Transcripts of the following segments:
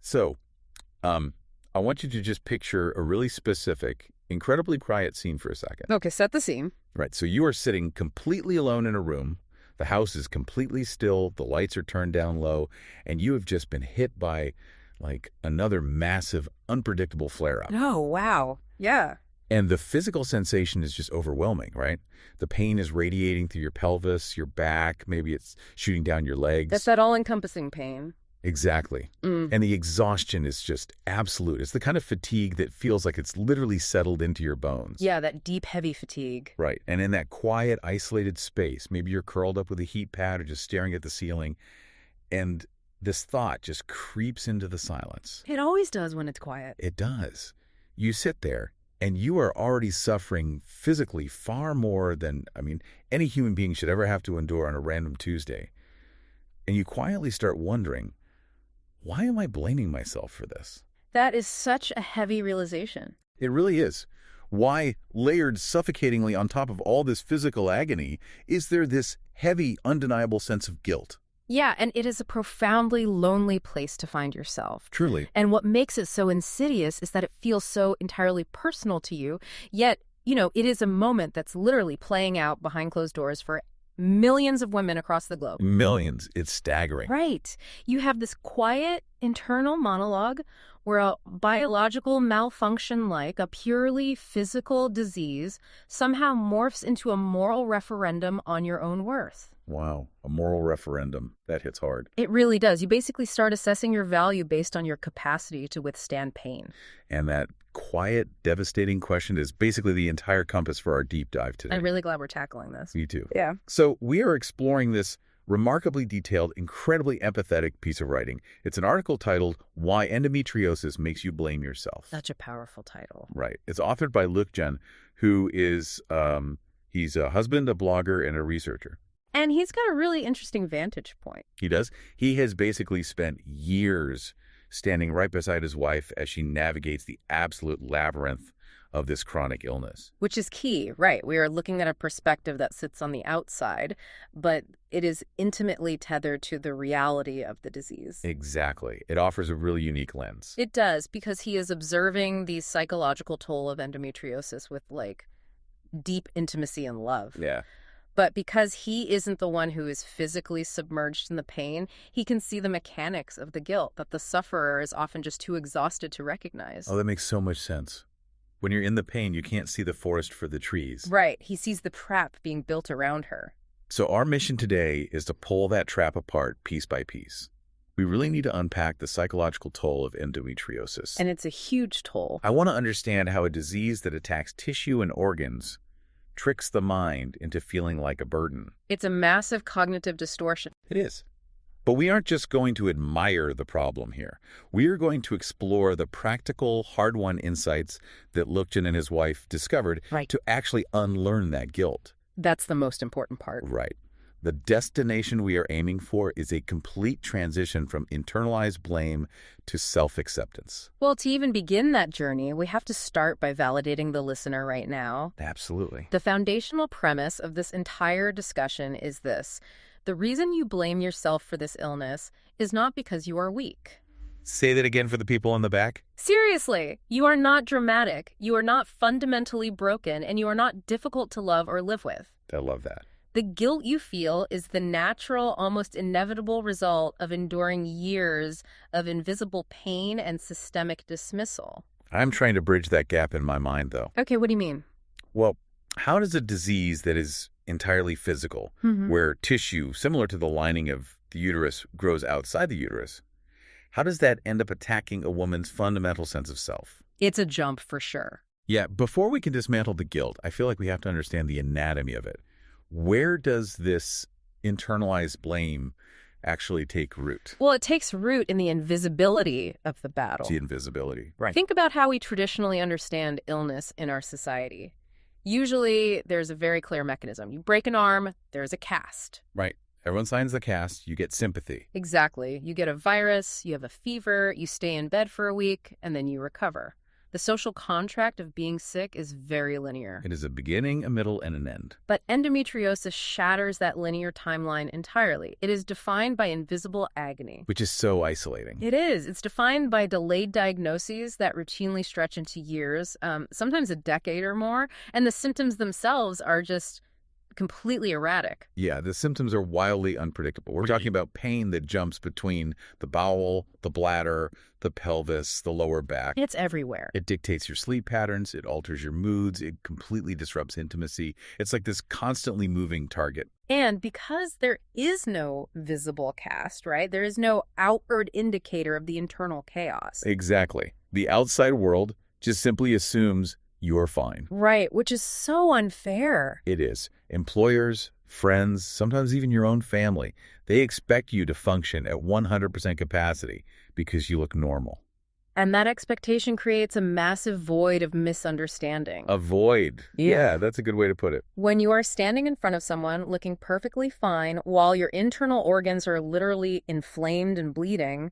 So, I want you to just picture a really specific, incredibly quiet scene for a second. Okay, set the scene. Right, so you are sitting completely alone in a room. The house is completely still. The lights are turned down low. And you have just been hit by, like, another massive, unpredictable flare-up. Oh, wow. Yeah. And the physical sensation is just overwhelming, right? The pain is radiating through your pelvis, your back. Maybe it's shooting down your legs. That's that all-encompassing pain. Exactly. And the exhaustion is just absolute. It's the kind of fatigue that feels like it's literally settled into your bones. Yeah, that deep, heavy fatigue. Right. And in that quiet, isolated space, maybe you're curled up with a heat pad or just staring at the ceiling, and this thought just creeps into the silence. It always does when it's quiet. It does. You sit there, and you are already suffering physically far more than, any human being should ever have to endure on a random Tuesday. And you quietly start wondering, why am I blaming myself for this? That is such a heavy realization. It really is. Why, layered suffocatingly on top of all this physical agony, is there this heavy, undeniable sense of guilt? Yeah, and it is a profoundly lonely place to find yourself. Truly. And what makes it so insidious is that it feels so entirely personal to you, yet, it is a moment that's literally playing out behind closed doors for millions of women across the globe. Millions. It's staggering. Right. You have this quiet internal monologue where a biological malfunction like a purely physical disease somehow morphs into a moral referendum on your own worth. Wow. A moral referendum. That hits hard. It really does. You basically start assessing your value based on your capacity to withstand pain. And that quiet, devastating question is basically the entire compass for our deep dive today. I'm really glad we're tackling this. Me too. Yeah. So we are exploring this remarkably detailed, incredibly empathetic piece of writing. It's an article titled, Why Endometriosis Makes You Blame Yourself. Such a powerful title. Right. It's authored by Luc Jen, who is, he's a husband, a blogger, and a researcher. And he's got a really interesting vantage point. He does. He has basically spent years standing right beside his wife as she navigates the absolute labyrinth of this chronic illness. Which is key, right? We are looking at a perspective that sits on the outside, but it is intimately tethered to the reality of the disease. Exactly. It offers a really unique lens. It does, because he is observing the psychological toll of endometriosis with, deep intimacy and love. Yeah. But because he isn't the one who is physically submerged in the pain, he can see the mechanics of the guilt that the sufferer is often just too exhausted to recognize. Oh, that makes so much sense. When you're in the pain, you can't see the forest for the trees. Right. He sees the trap being built around her. So our mission today is to pull that trap apart piece by piece. We really need to unpack the psychological toll of endometriosis. And it's a huge toll. I want to understand how a disease that attacks tissue and organs tricks the mind into feeling like a burden. It's a massive cognitive distortion. It is. But we aren't just going to admire the problem here. We are going to explore the practical, hard-won insights that Lukjan and his wife discovered to actually unlearn that guilt. That's the most important part. Right. The destination we are aiming for is a complete transition from internalized blame to self-acceptance. Well, to even begin that journey, we have to start by validating the listener right now. Absolutely. The foundational premise of this entire discussion is this. The reason you blame yourself for this illness is not because you are weak. Say that again for the people in the back. Seriously, you are not dramatic, you are not fundamentally broken, and you are not difficult to love or live with. I love that. The guilt you feel is the natural, almost inevitable result of enduring years of invisible pain and systemic dismissal. I'm trying to bridge that gap in my mind, though. Okay, what do you mean? Well, how does a disease that is entirely physical, where tissue similar to the lining of the uterus grows outside the uterus, how does that end up attacking a woman's fundamental sense of self? It's a jump for sure. Yeah, before we can dismantle the guilt, I feel like we have to understand the anatomy of it. Where does this internalized blame actually take root? Well, it takes root in the invisibility of the battle. The invisibility. Right. Think about how we traditionally understand illness in our society. Usually, there's a very clear mechanism. You break an arm, there's a cast. Right. Everyone signs the cast, you get sympathy. Exactly. You get a virus, you have a fever, you stay in bed for a week, and then you recover. The social contract of being sick is very linear. It is a beginning, a middle, and an end. But endometriosis shatters that linear timeline entirely. It is defined by invisible agony. Which is so isolating. It is. It's defined by delayed diagnoses that routinely stretch into years, sometimes a decade or more, and the symptoms themselves are just completely erratic. Yeah, the symptoms are wildly unpredictable. We're talking about pain that jumps between the bowel, the bladder, the pelvis, the lower back. It's everywhere. It dictates your sleep patterns. It alters your moods. It completely disrupts intimacy. It's like this constantly moving target. And because there is no visible cast, right? There is no outward indicator of the internal chaos. Exactly. The outside world just simply assumes you're fine. Right, which is so unfair. It is. Employers, friends, sometimes even your own family, they expect you to function at 100% capacity because you look normal. And that expectation creates a massive void of misunderstanding. A void. Yeah, that's a good way to put it. When you are standing in front of someone looking perfectly fine while your internal organs are literally inflamed and bleeding,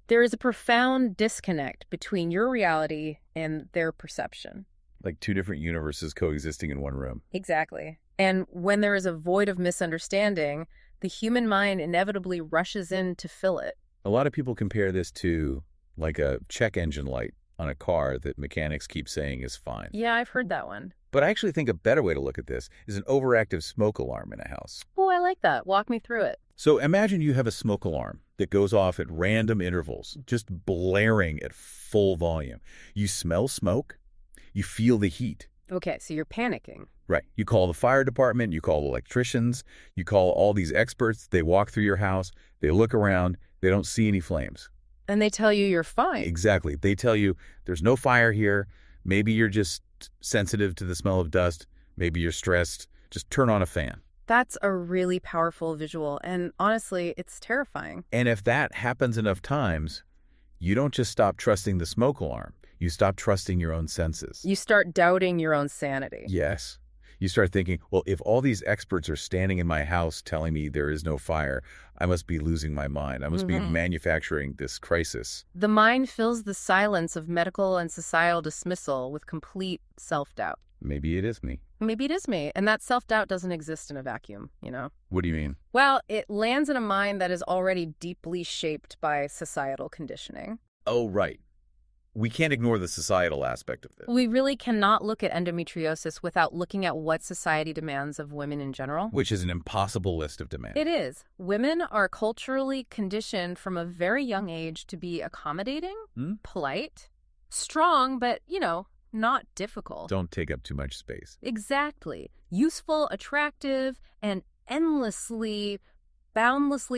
there is a profound disconnect between your reality and their perception. Like two different universes coexisting in one room. Exactly. And when there is a void of misunderstanding, the human mind inevitably rushes in to fill it. A lot of people compare this to like a check engine light on a car that mechanics keep saying is fine. Yeah, I've heard that one. But I actually think a better way to look at this is an overactive smoke alarm in a house. Oh, I like that. Walk me through it. So imagine you have a smoke alarm that goes off at random intervals, just blaring at full volume. You smell smoke, you feel the heat. Okay, so you're panicking. Right. You call the fire department, you call electricians, you call all these experts. They walk through your house, they look around, they don't see any flames. And they tell you you're fine. Exactly. They tell you there's no fire here. Maybe you're just sensitive to the smell of dust. Maybe you're stressed. Just turn on a fan. That's a really powerful visual, and honestly, it's terrifying. And if that happens enough times, you don't just stop trusting the smoke alarm. You stop trusting your own senses. You start doubting your own sanity. Yes. You start thinking, well, if all these experts are standing in my house telling me there is no fire, I must be losing my mind. I must be manufacturing this crisis. The mind fills the silence of medical and societal dismissal with complete self-doubt. Maybe it is me. Maybe it is me. And that self-doubt doesn't exist in a vacuum, you know? What do you mean? Well, it lands in a mind that is already deeply shaped by societal conditioning. Oh, right. We can't ignore the societal aspect of this. We really cannot look at endometriosis without looking at what society demands of women in general. Which is an impossible list of demands. It is. Women are culturally conditioned from a very young age to be accommodating, polite, strong, but, not difficult. Don't take up too much space. Exactly. Useful, attractive, and boundlessly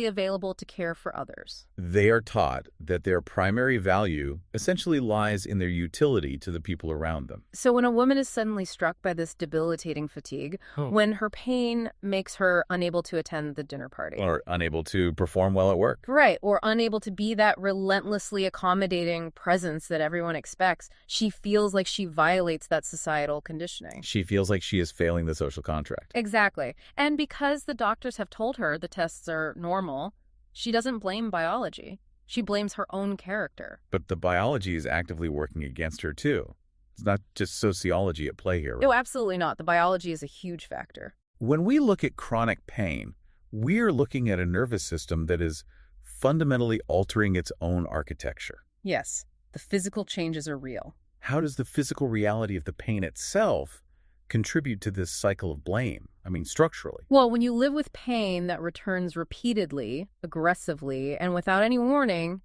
available to care for others. They are taught that their primary value essentially lies in their utility to the people around them. So when a woman is suddenly struck by this debilitating fatigue, when her pain makes her unable to attend the dinner party. Or unable to perform well at work. Right, or unable to be that relentlessly accommodating presence that everyone expects, she feels like she violates that societal conditioning. She feels like she is failing the social contract. Exactly. And because the doctors have told her the tests are normal, she doesn't blame biology. She blames her own character. But the biology is actively working against her, too. It's not just sociology at play here. Right? No, absolutely not. The biology is a huge factor. When we look at chronic pain, we're looking at a nervous system that is fundamentally altering its own architecture. Yes, the physical changes are real. How does the physical reality of the pain itself contribute to this cycle of blame? I mean, structurally. Well, when you live with pain that returns repeatedly, aggressively, and without any warning,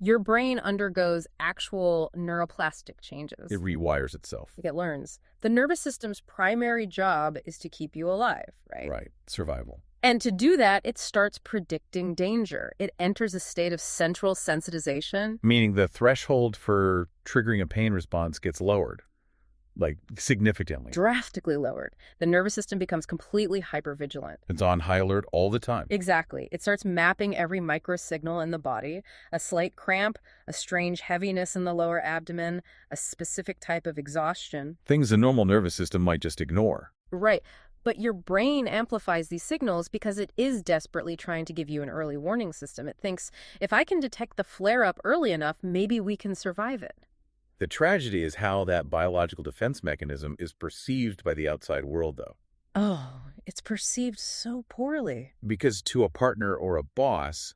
your brain undergoes actual neuroplastic changes. It rewires itself. It learns. The nervous system's primary job is to keep you alive, right? Right. Survival. And to do that, it starts predicting danger. It enters a state of central sensitization. Meaning the threshold for triggering a pain response gets lowered. Like, significantly. Drastically lowered. The nervous system becomes completely hypervigilant. It's on high alert all the time. Exactly. It starts mapping every microsignal in the body. A slight cramp, a strange heaviness in the lower abdomen, a specific type of exhaustion. Things the normal nervous system might just ignore. Right. But your brain amplifies these signals because it is desperately trying to give you an early warning system. It thinks, if I can detect the flare-up early enough, maybe we can survive it. The tragedy is how that biological defense mechanism is perceived by the outside world, though. Oh, it's perceived so poorly. Because to a partner or a boss,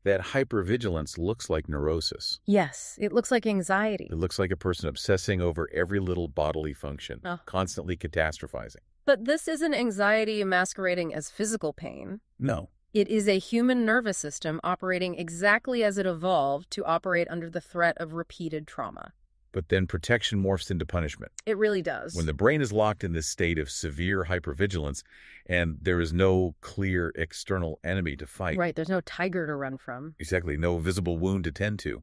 that hypervigilance looks like neurosis. Yes, it looks like anxiety. It looks like a person obsessing over every little bodily function, Oh. constantly catastrophizing. But this isn't anxiety masquerading as physical pain. No. It is a human nervous system operating exactly as it evolved to operate under the threat of repeated trauma. But then protection morphs into punishment. It really does. When the brain is locked in this state of severe hypervigilance and there is no clear external enemy to fight. Right, there's no tiger to run from. Exactly, no visible wound to tend to.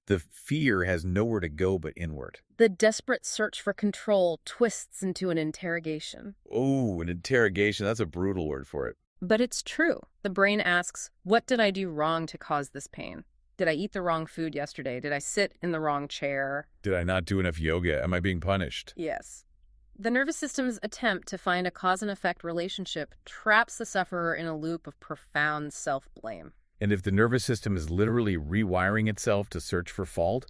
The fear has nowhere to go but inward. The desperate search for control twists into an interrogation. Oh, an interrogation, that's a brutal word for it. But it's true. The brain asks, what did I do wrong to cause this pain? Did I eat the wrong food yesterday? Did I sit in the wrong chair? Did I not do enough yoga? Am I being punished? Yes. The nervous system's attempt to find a cause and effect relationship traps the sufferer in a loop of profound self-blame. And if the nervous system is literally rewiring itself to search for fault,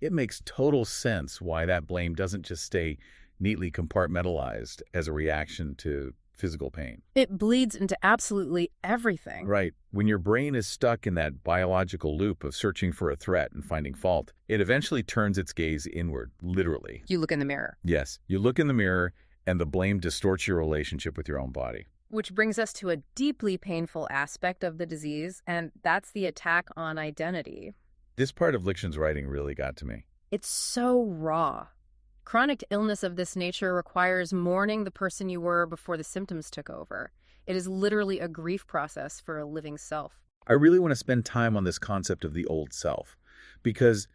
it makes total sense why that blame doesn't just stay neatly compartmentalized as a reaction to physical pain. It bleeds into absolutely everything. Right. When your brain is stuck in that biological loop of searching for a threat and finding fault, it eventually turns its gaze inward, literally. You look in the mirror. Yes. You look in the mirror and the blame distorts your relationship with your own body. Which brings us to a deeply painful aspect of the disease, and that's the attack on identity. This part of Lichten's writing really got to me. It's so raw. Chronic illness of this nature requires mourning the person you were before the symptoms took over. It is literally a grief process for a living self. I really want to spend time on this concept of the old self, because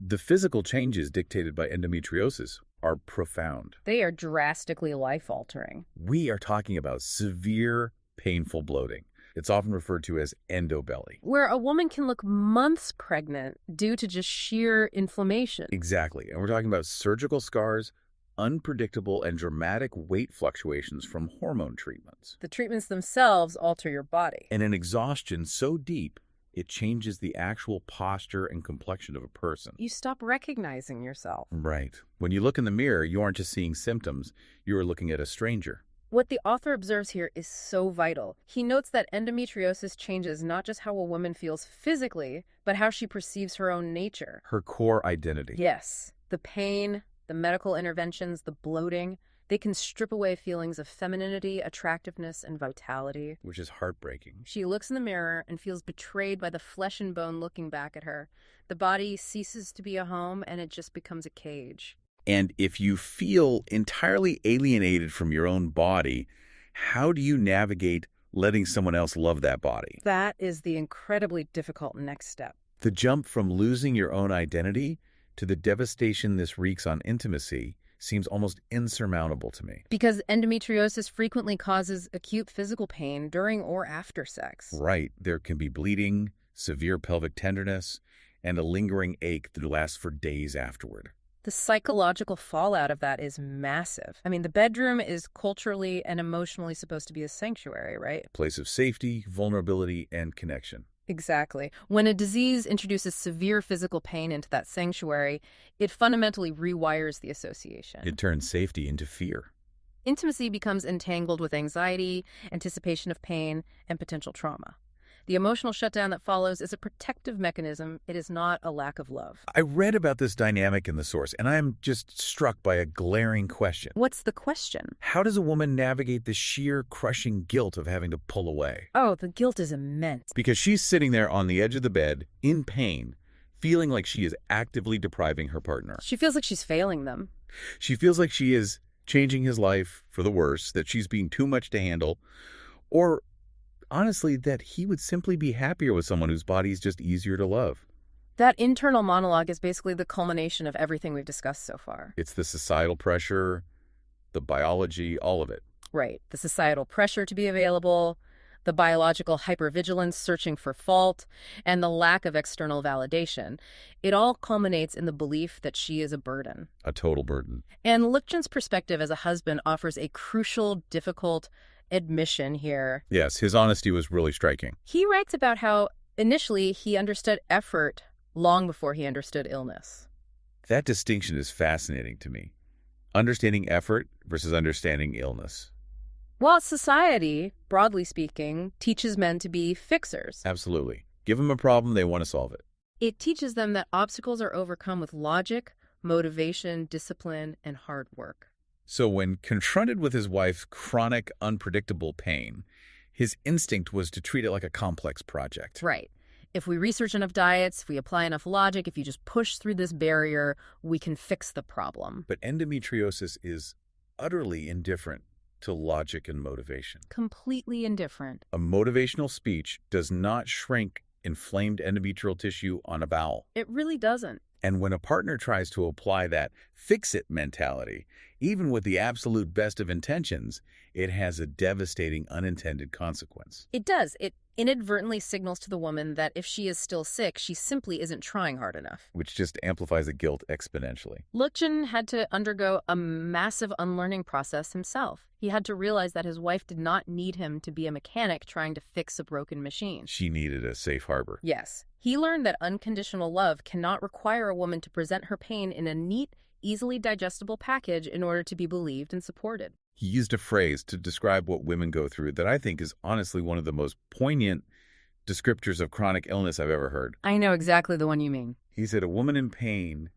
the physical changes dictated by endometriosis are profound. They are drastically life-altering. We are talking about severe, painful bloating. It's often referred to as endobelly. Where a woman can look months pregnant due to just sheer inflammation. Exactly. And we're talking about surgical scars, unpredictable and dramatic weight fluctuations from hormone treatments. The treatments themselves alter your body. And an exhaustion so deep, it changes the actual posture and complexion of a person. You stop recognizing yourself. Right. When you look in the mirror, you aren't just seeing symptoms, you are looking at a stranger. What the author observes here is so vital. He notes that endometriosis changes not just how a woman feels physically, but how she perceives her own nature. Her core identity. Yes. The pain, the medical interventions, the bloating, they can strip away feelings of femininity, attractiveness, and vitality. Which is heartbreaking. She looks in the mirror and feels betrayed by the flesh and bone looking back at her. The body ceases to be a home, and it just becomes a cage. And if you feel entirely alienated from your own body, how do you navigate letting someone else love that body? That is the incredibly difficult next step. The jump from losing your own identity to the devastation this wreaks on intimacy seems almost insurmountable to me. Because endometriosis frequently causes acute physical pain during or after sex. Right. There can be bleeding, severe pelvic tenderness, and a lingering ache that lasts for days afterward. The psychological fallout of that is massive. I mean, the bedroom is culturally and emotionally supposed to be a sanctuary, right? A place of safety, vulnerability, and connection. Exactly. When a disease introduces severe physical pain into that sanctuary, it fundamentally rewires the association. It turns safety into fear. Intimacy becomes entangled with anxiety, anticipation of pain, and potential trauma. The emotional shutdown that follows is a protective mechanism. It is not a lack of love. I read about this dynamic in the source, and I am just struck by a glaring question. What's the question? How does a woman navigate the sheer crushing guilt of having to pull away? Oh, the guilt is immense. Because she's sitting there on the edge of the bed, in pain, feeling like she is actively depriving her partner. She feels like she's failing them. She feels like she is changing his life for the worse, that she's being too much to handle, or honestly, that he would simply be happier with someone whose body is just easier to love. That internal monologue is basically the culmination of everything we've discussed so far. It's the societal pressure, the biology, all of it. Right. The societal pressure to be available, the biological hypervigilance searching for fault, and the lack of external validation. It all culminates in the belief that she is a burden. A total burden. And Lichten's perspective as a husband offers a crucial, difficult admission here. Yes, his honesty was really striking. He writes about how initially he understood effort long before he understood illness. That distinction is fascinating to me. Understanding effort versus understanding illness. Well, society, broadly speaking, teaches men to be fixers. Absolutely. Give them a problem, they want to solve it. It teaches them that obstacles are overcome with logic, motivation, discipline, and hard work. So when confronted with his wife's chronic, unpredictable pain, his instinct was to treat it like a complex project. Right. If we research enough diets, if we apply enough logic, if you just push through this barrier, we can fix the problem. But endometriosis is utterly indifferent to logic and motivation. Completely indifferent. A motivational speech does not shrink inflamed endometrial tissue on a bowel. It really doesn't. And when a partner tries to apply that fix-it mentality, even with the absolute best of intentions, it has a devastating unintended consequence. It does. It inadvertently signals to the woman that if she is still sick, she simply isn't trying hard enough. Which just amplifies the guilt exponentially. Lukjan had to undergo a massive unlearning process himself. He had to realize that his wife did not need him to be a mechanic trying to fix a broken machine. She needed a safe harbor. Yes. He learned that unconditional love cannot require a woman to present her pain in a neat, easily digestible package in order to be believed and supported. He used a phrase to describe what women go through that I think is honestly one of the most poignant descriptors of chronic illness I've ever heard. I know exactly the one you mean. He said a woman in pain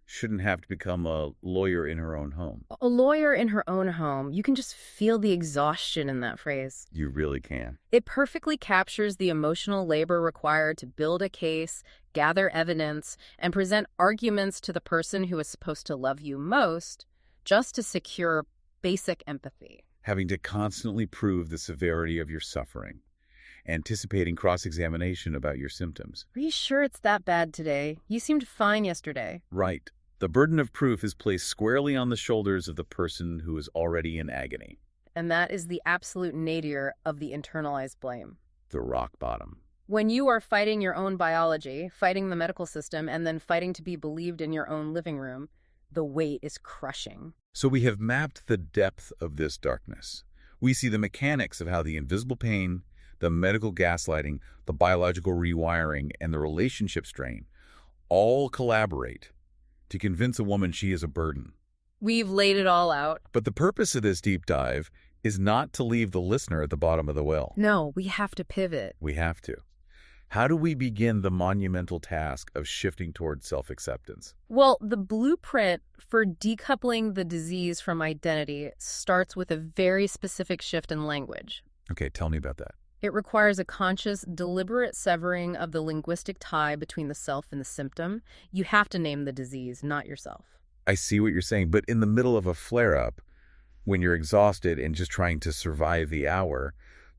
shouldn't have to become a lawyer in her own home. A lawyer in her own home. You can just feel the exhaustion in that phrase. You really can. It perfectly captures the emotional labor required to build a case, gather evidence, and present arguments to the person who is supposed to love you most, just to secure basic empathy. Having to constantly prove the severity of your suffering, anticipating cross-examination about your symptoms. Are you sure it's that bad today? You seemed fine yesterday. Right. The burden of proof is placed squarely on the shoulders of the person who is already in agony. And that is the absolute nadir of the internalized blame. The rock bottom. When you are fighting your own biology, fighting the medical system, and then fighting to be believed in your own living room, the weight is crushing. So we have mapped the depth of this darkness. We see the mechanics of how the invisible pain, the medical gaslighting, the biological rewiring, and the relationship strain all collaborate to convince a woman she is a burden. We've laid it all out. But the purpose of this deep dive is not to leave the listener at the bottom of the well. No, we have to pivot. We have to. How do we begin the monumental task of shifting toward self-acceptance? Well, the blueprint for decoupling the disease from identity starts with a very specific shift in language. Okay, tell me about that. It requires a conscious, deliberate severing of the linguistic tie between the self and the symptom. You have to name the disease, not yourself. I see what you're saying, but in the middle of a flare-up, when you're exhausted and just trying to survive the hour,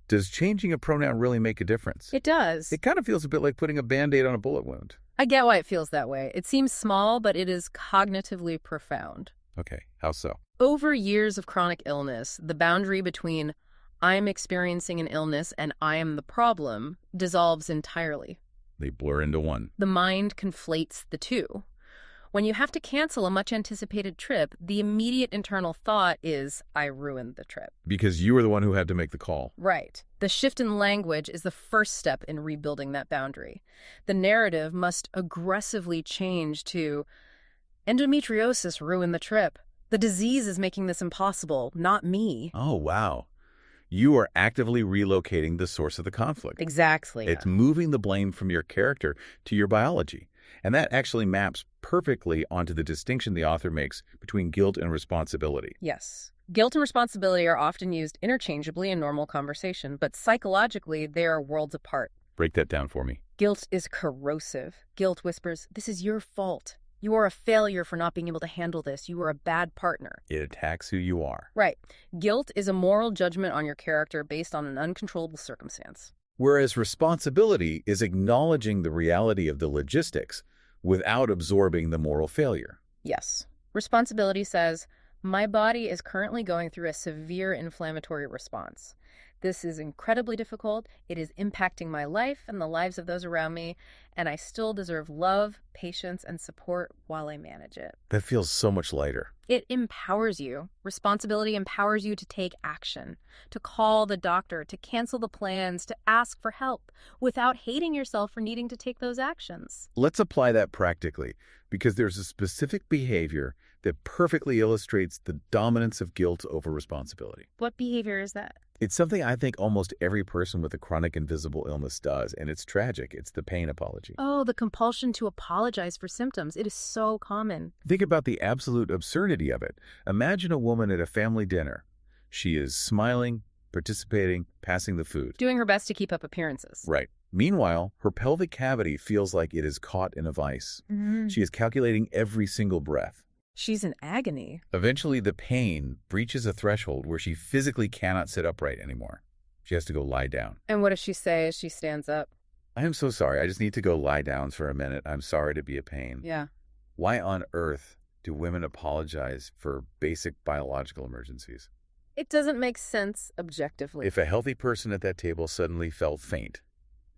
does changing a pronoun really make a difference? It does. It kind of feels a bit like putting a Band-Aid on a bullet wound. I get why it feels that way. It seems small, but it is cognitively profound. Okay, how so? Over years of chronic illness, the boundary between I'm experiencing an illness and I am the problem dissolves entirely. They blur into one. The mind conflates the two. When you have to cancel a much-anticipated trip, the immediate internal thought is, I ruined the trip. Because you were the one who had to make the call. Right. The shift in language is the first step in rebuilding that boundary. The narrative must aggressively change to, endometriosis ruined the trip. The disease is making this impossible, not me. Oh, wow. You are actively relocating the source of the conflict. Exactly. It's moving the blame from your character to your biology. And that actually maps perfectly onto the distinction the author makes between guilt and responsibility. Yes. Guilt and responsibility are often used interchangeably in normal conversation, but psychologically, they are worlds apart. Break that down for me. Guilt is corrosive. Guilt whispers, this is your fault. You are a failure for not being able to handle this. You are a bad partner. It attacks who you are. Right. Guilt is a moral judgment on your character based on an uncontrollable circumstance. Whereas responsibility is acknowledging the reality of the logistics without absorbing the moral failure. Yes. Responsibility says, my body is currently going through a severe inflammatory response. This is incredibly difficult. It is impacting my life and the lives of those around me, and I still deserve love, patience, and support while I manage it. That feels so much lighter. It empowers you. Responsibility empowers you to take action, to call the doctor, to cancel the plans, to ask for help without hating yourself for needing to take those actions. Let's apply that practically, because there's a specific behavior that perfectly illustrates the dominance of guilt over responsibility. What behavior is that? It's something I think almost every person with a chronic invisible illness does, and it's tragic. It's the pain apology. Oh, the compulsion to apologize for symptoms. It is so common. Think about the absolute absurdity of it. Imagine a woman at a family dinner. She is smiling, participating, passing the food. Doing her best to keep up appearances. Right. Meanwhile, her pelvic cavity feels like it is caught in a vice. She is calculating every single breath. She's in agony. Eventually, the pain breaches a threshold where she physically cannot sit upright anymore. She has to go lie down. And what does she say as she stands up? I am so sorry. I just need to go lie down for a minute. I'm sorry to be a pain. Yeah. Why on earth do women apologize for basic biological emergencies? It doesn't make sense objectively. If a healthy person at that table suddenly felt faint,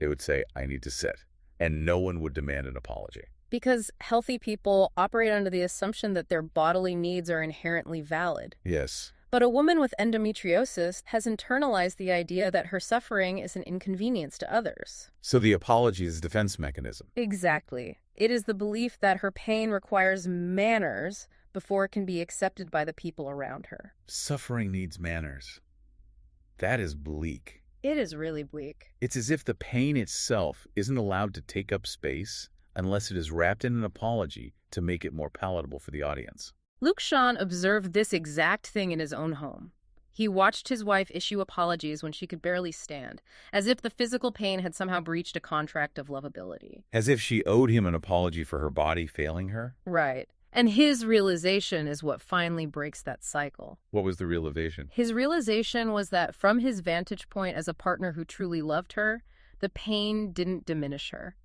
they would say, I need to sit. And no one would demand an apology. Because healthy people operate under the assumption that their bodily needs are inherently valid. Yes. But a woman with endometriosis has internalized the idea that her suffering is an inconvenience to others. So the apology is a defense mechanism. Exactly. It is the belief that her pain requires manners before it can be accepted by the people around her. Suffering needs manners. That is bleak. It is really bleak. It's as if the pain itself isn't allowed to take up space unless it is wrapped in an apology to make it more palatable for the audience. Luke Shawn observed this exact thing in his own home. He watched his wife issue apologies when she could barely stand, as if the physical pain had somehow breached a contract of lovability. As if she owed him an apology for her body failing her? Right. And his realization is what finally breaks that cycle. What was the realization? His realization was that from his vantage point as a partner who truly loved her, the pain didn't diminish her.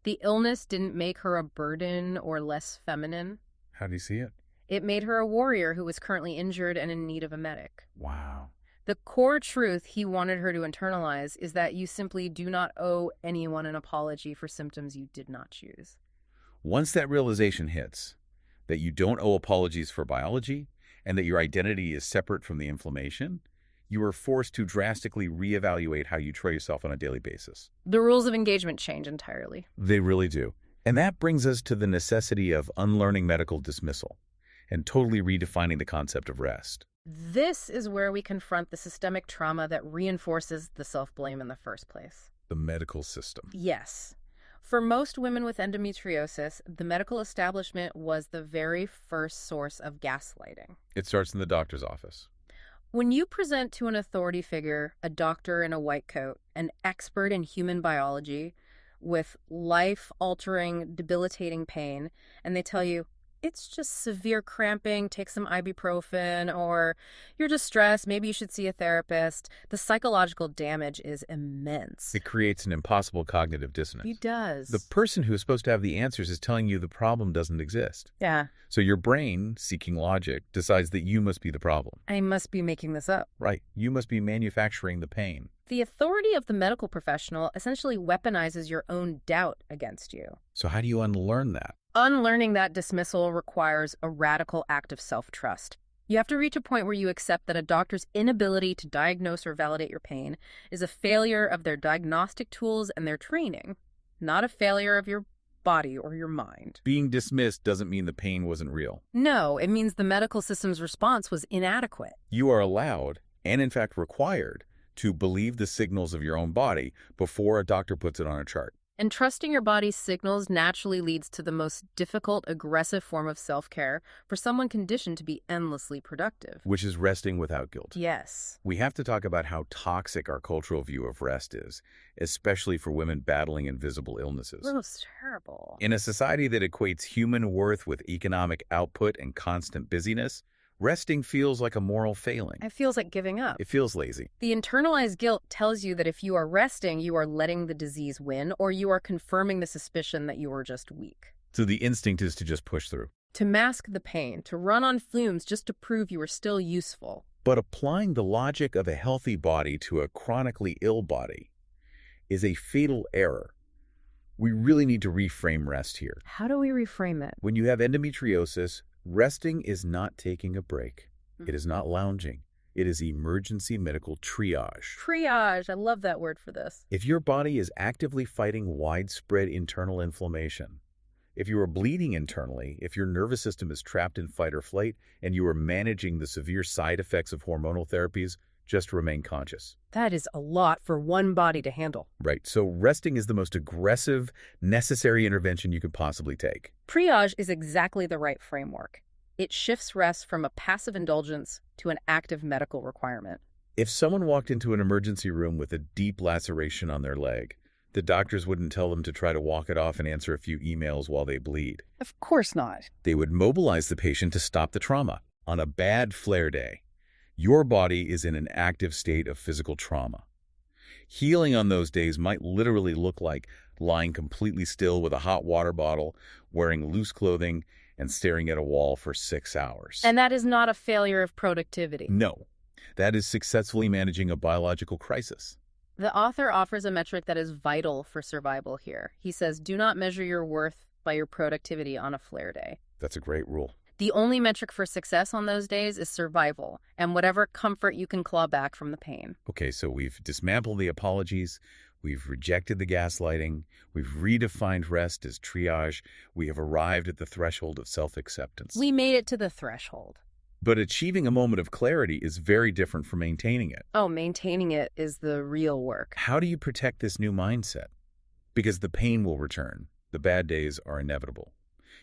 The illness didn't make her a burden or less feminine. How do you see it? It made her a warrior who was currently injured and in need of a medic. Wow. The core truth he wanted her to internalize is that you simply do not owe anyone an apology for symptoms you did not choose. Once that realization hits, that you don't owe apologies for biology and that your identity is separate from the inflammation, you are forced to drastically reevaluate how you treat yourself on a daily basis. The rules of engagement change entirely. They really do. And that brings us to the necessity of unlearning medical dismissal and totally redefining the concept of rest. This is where we confront the systemic trauma that reinforces the self-blame in the first place. The medical system. Yes. For most women with endometriosis, the medical establishment was the very first source of gaslighting. It starts in the doctor's office. When you present to an authority figure, a doctor in a white coat, an expert in human biology, with life-altering, debilitating pain, and they tell you, it's just severe cramping, take some ibuprofen, or you're just stressed, maybe you should see a therapist, the psychological damage is immense. It creates an impossible cognitive dissonance. It does. The person who is supposed to have the answers is telling you the problem doesn't exist. Yeah. So your brain, seeking logic, decides that you must be the problem. I must be making this up. Right. You must be manufacturing the pain. The authority of the medical professional essentially weaponizes your own doubt against you. So how do you unlearn that? Unlearning that dismissal requires a radical act of self-trust. You have to reach a point where you accept that a doctor's inability to diagnose or validate your pain is a failure of their diagnostic tools and their training, not a failure of your body or your mind. Being dismissed doesn't mean the pain wasn't real. No, it means the medical system's response was inadequate. You are allowed, and in fact required, to believe the signals of your own body before a doctor puts it on a chart. And trusting your body's signals naturally leads to the most difficult, aggressive form of self-care for someone conditioned to be endlessly productive. Which is resting without guilt. Yes. We have to talk about how toxic our cultural view of rest is, especially for women battling invisible illnesses. Oh, it's terrible. In a society that equates human worth with economic output and constant busyness, resting feels like a moral failing. It feels like giving up. It feels lazy. The internalized guilt tells you that if you are resting, you are letting the disease win, or you are confirming the suspicion that you are just weak. So the instinct is to just push through. To mask the pain, to run on fumes just to prove you are still useful. But applying the logic of a healthy body to a chronically ill body is a fatal error. We really need to reframe rest here. How do we reframe it? When you have endometriosis, resting is not taking a break. It is not lounging. It is emergency medical triage. Triage. I love that word for this. If your body is actively fighting widespread internal inflammation, if you are bleeding internally, if your nervous system is trapped in fight or flight, and you are managing the severe side effects of hormonal therapies, just remain conscious. That is a lot for one body to handle. Right, so resting is the most aggressive, necessary intervention you could possibly take. Triage is exactly the right framework. It shifts rest from a passive indulgence to an active medical requirement. If someone walked into an emergency room with a deep laceration on their leg, the doctors wouldn't tell them to try to walk it off and answer a few emails while they bleed. Of course not. They would mobilize the patient to stop the trauma. On a bad flare day, your body is in an active state of physical trauma. Healing on those days might literally look like lying completely still with a hot water bottle, wearing loose clothing, and staring at a wall for 6 hours. And that is not a failure of productivity. No, that is successfully managing a biological crisis. The author offers a metric that is vital for survival here. He says, do not measure your worth by your productivity on a flare day. That's a great rule. The only metric for success on those days is survival and whatever comfort you can claw back from the pain. Okay, so we've dismantled the apologies, we've rejected the gaslighting, we've redefined rest as triage, we have arrived at the threshold of self-acceptance. We made it to the threshold. But achieving a moment of clarity is very different from maintaining it. Oh, maintaining it is the real work. How do you protect this new mindset? Because the pain will return. The bad days are inevitable.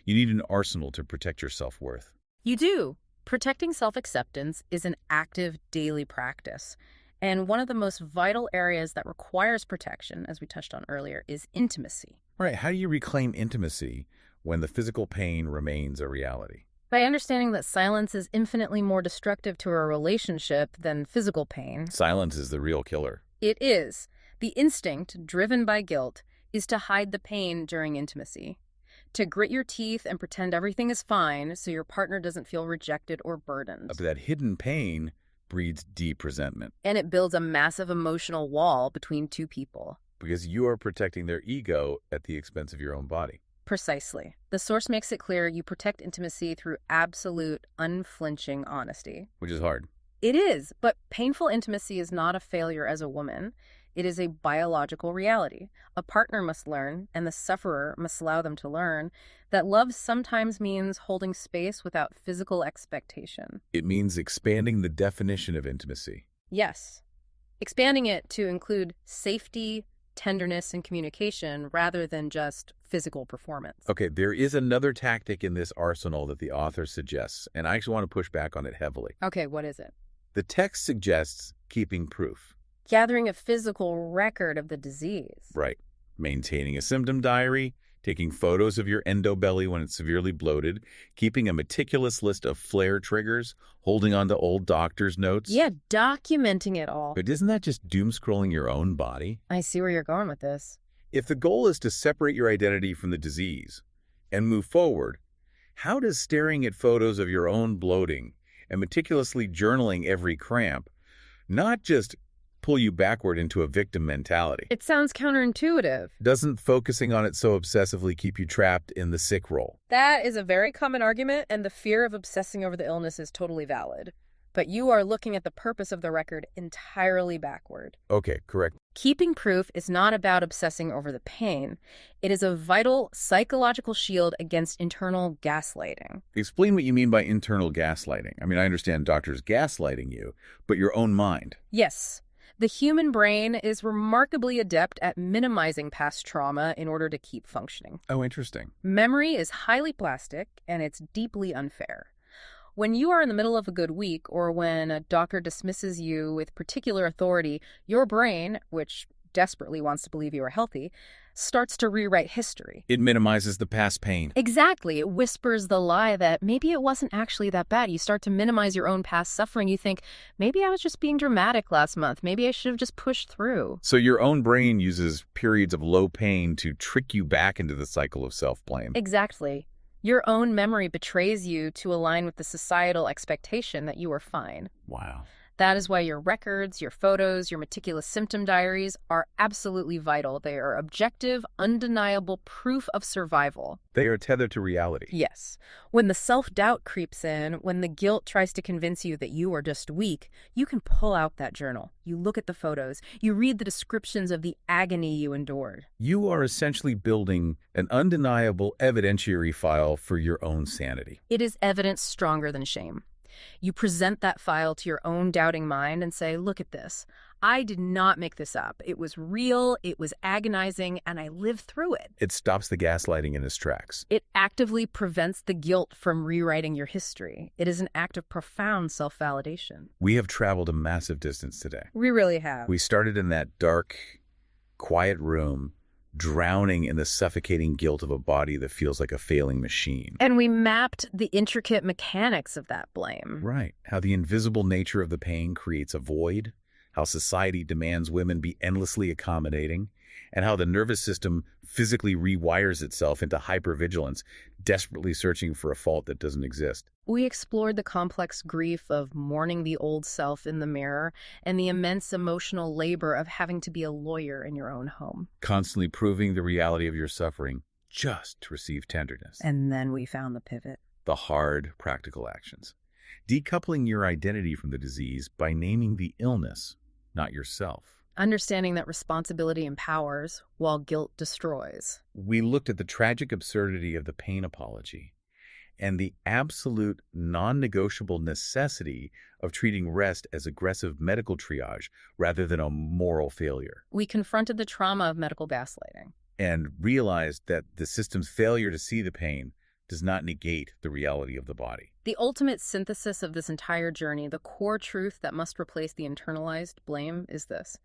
You need an arsenal to protect your self-worth. You do. Protecting self-acceptance is an active daily practice. And one of the most vital areas that requires protection, as we touched on earlier, is intimacy. Right, how do you reclaim intimacy when the physical pain remains a reality? By understanding that silence is infinitely more destructive to a relationship than physical pain. Silence is the real killer. It is. The instinct, driven by guilt, is to hide the pain during intimacy. To grit your teeth and pretend everything is fine so your partner doesn't feel rejected or burdened. But that hidden pain breeds deep resentment. And it builds a massive emotional wall between two people. Because you are protecting their ego at the expense of your own body. Precisely. The source makes it clear you protect intimacy through absolute, unflinching honesty. Which is hard. It is, but painful intimacy is not a failure as a woman. It is a biological reality. A partner must learn, and the sufferer must allow them to learn, that love sometimes means holding space without physical expectation. It means expanding the definition of intimacy. Yes. Expanding it to include safety, tenderness, and communication rather than just physical performance. Okay, there is another tactic in this arsenal that the author suggests, and I actually want to push back on it heavily. Okay, what is it? The text suggests keeping proof. Gathering a physical record of the disease. Right. Maintaining a symptom diary, taking photos of your endo belly when it's severely bloated, keeping a meticulous list of flare triggers, holding on to old doctor's notes. Yeah, documenting it all. But isn't that just doom-scrolling your own body? I see where you're going with this. If the goal is to separate your identity from the disease and move forward, how does staring at photos of your own bloating and meticulously journaling every cramp not just pull you backward into a victim mentality? It sounds counterintuitive. Doesn't focusing on it so obsessively keep you trapped in the sick role? That is a very common argument, and the fear of obsessing over the illness is totally valid. But you are looking at the purpose of the record entirely backward. Okay, correct. Keeping proof is not about obsessing over the pain. It is a vital psychological shield against internal gaslighting. Explain what you mean by internal gaslighting. I mean, I understand doctors gaslighting you, but your own mind. Yes. The human brain is remarkably adept at minimizing past trauma in order to keep functioning. Oh, interesting. Memory is highly plastic, and it's deeply unfair. When you are in the middle of a good week, or when a doctor dismisses you with particular authority, your brain, which desperately wants to believe you are healthy, starts to rewrite history. It minimizes the past pain. Exactly. It whispers the lie that maybe it wasn't actually that bad. You start to minimize your own past suffering. You think, maybe I was just being dramatic last month. Maybe I should have just pushed through. So your own brain uses periods of low pain to trick you back into the cycle of self-blame. Exactly. Your own memory betrays you to align with the societal expectation that you are fine. Wow. That is why your records, your photos, your meticulous symptom diaries are absolutely vital. They are objective, undeniable proof of survival. They are tethered to reality. Yes. When the self-doubt creeps in, when the guilt tries to convince you that you are just weak, you can pull out that journal. You look at the photos. You read the descriptions of the agony you endured. You are essentially building an undeniable evidentiary file for your own sanity. It is evidence stronger than shame. You present that file to your own doubting mind and say, look at this. I did not make this up. It was real, it was agonizing, and I lived through it. It stops the gaslighting in its tracks. It actively prevents the guilt from rewriting your history. It is an act of profound self-validation. We have traveled a massive distance today. We really have. We started in that dark, quiet room, drowning in the suffocating guilt of a body that feels like a failing machine. And we mapped the intricate mechanics of that blame. Right. How the invisible nature of the pain creates a void, how society demands women be endlessly accommodating, and how the nervous system physically rewires itself into hypervigilance, desperately searching for a fault that doesn't exist. We explored the complex grief of mourning the old self in the mirror and the immense emotional labor of having to be a lawyer in your own home. Constantly proving the reality of your suffering just to receive tenderness. And then we found the pivot. The hard, practical actions. Decoupling your identity from the disease by naming the illness, not yourself. Understanding that responsibility empowers while guilt destroys. We looked at the tragic absurdity of the pain apology and the absolute non-negotiable necessity of treating rest as aggressive medical triage rather than a moral failure. We confronted the trauma of medical gaslighting. And realized that the system's failure to see the pain does not negate the reality of the body. The ultimate synthesis of this entire journey, the core truth that must replace the internalized blame is this.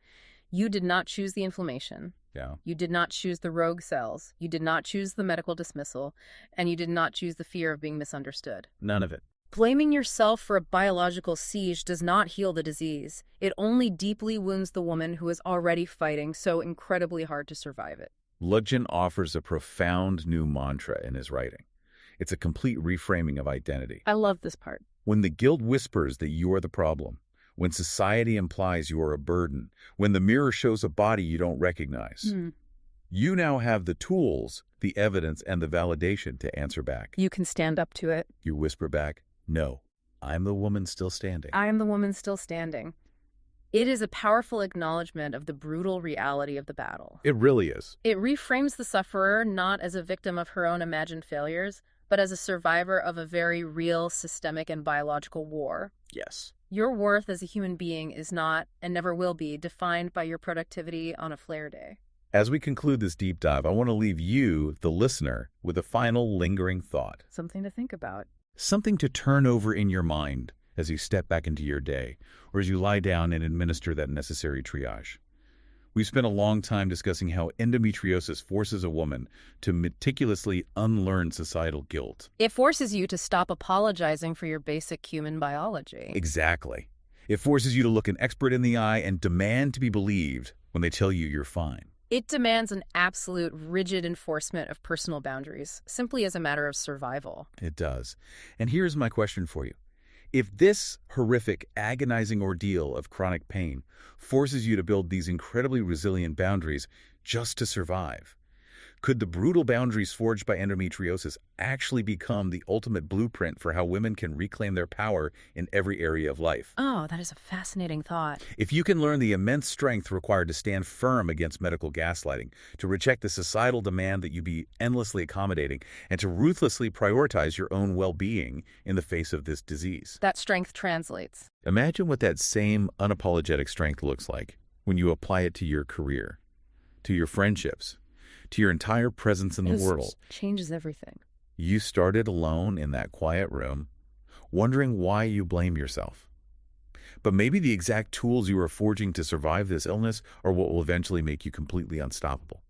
You did not choose the inflammation. Yeah. You did not choose the rogue cells. You did not choose the medical dismissal. And you did not choose the fear of being misunderstood. None of it. Blaming yourself for a biological siege does not heal the disease. It only deeply wounds the woman who is already fighting so incredibly hard to survive it. Lugin offers a profound new mantra in his writing. It's a complete reframing of identity. I love this part. When the guilt whispers that you are the problem, when society implies you are a burden, when the mirror shows a body you don't recognize, you now have the tools, the evidence, and the validation to answer back. You can stand up to it. You whisper back, no, I'm the woman still standing. I am the woman still standing. It is a powerful acknowledgement of the brutal reality of the battle. It really is. It reframes the sufferer not as a victim of her own imagined failures, but as a survivor of a very real systemic and biological war. Yes. Your worth as a human being is not, and never will be, defined by your productivity on a flare day. As we conclude this deep dive, I want to leave you, the listener, with a final lingering thought. Something to think about. Something to turn over in your mind as you step back into your day, or as you lie down and administer that necessary triage. We've spent a long time discussing how endometriosis forces a woman to meticulously unlearn societal guilt. It forces you to stop apologizing for your basic human biology. Exactly. It forces you to look an expert in the eye and demand to be believed when they tell you you're fine. It demands an absolute, rigid enforcement of personal boundaries, simply as a matter of survival. It does. And here's my question for you. If this horrific, agonizing ordeal of chronic pain forces you to build these incredibly resilient boundaries just to survive, could the brutal boundaries forged by endometriosis actually become the ultimate blueprint for how women can reclaim their power in every area of life? Oh, that is a fascinating thought. If you can learn the immense strength required to stand firm against medical gaslighting, to reject the societal demand that you be endlessly accommodating, and to ruthlessly prioritize your own well-being in the face of this disease. That strength translates. Imagine what that same unapologetic strength looks like when you apply it to your career, to your friendships, to your entire presence in the world. It changes everything. You started alone in that quiet room, wondering why you blame yourself. But maybe the exact tools you are forging to survive this illness are what will eventually make you completely unstoppable.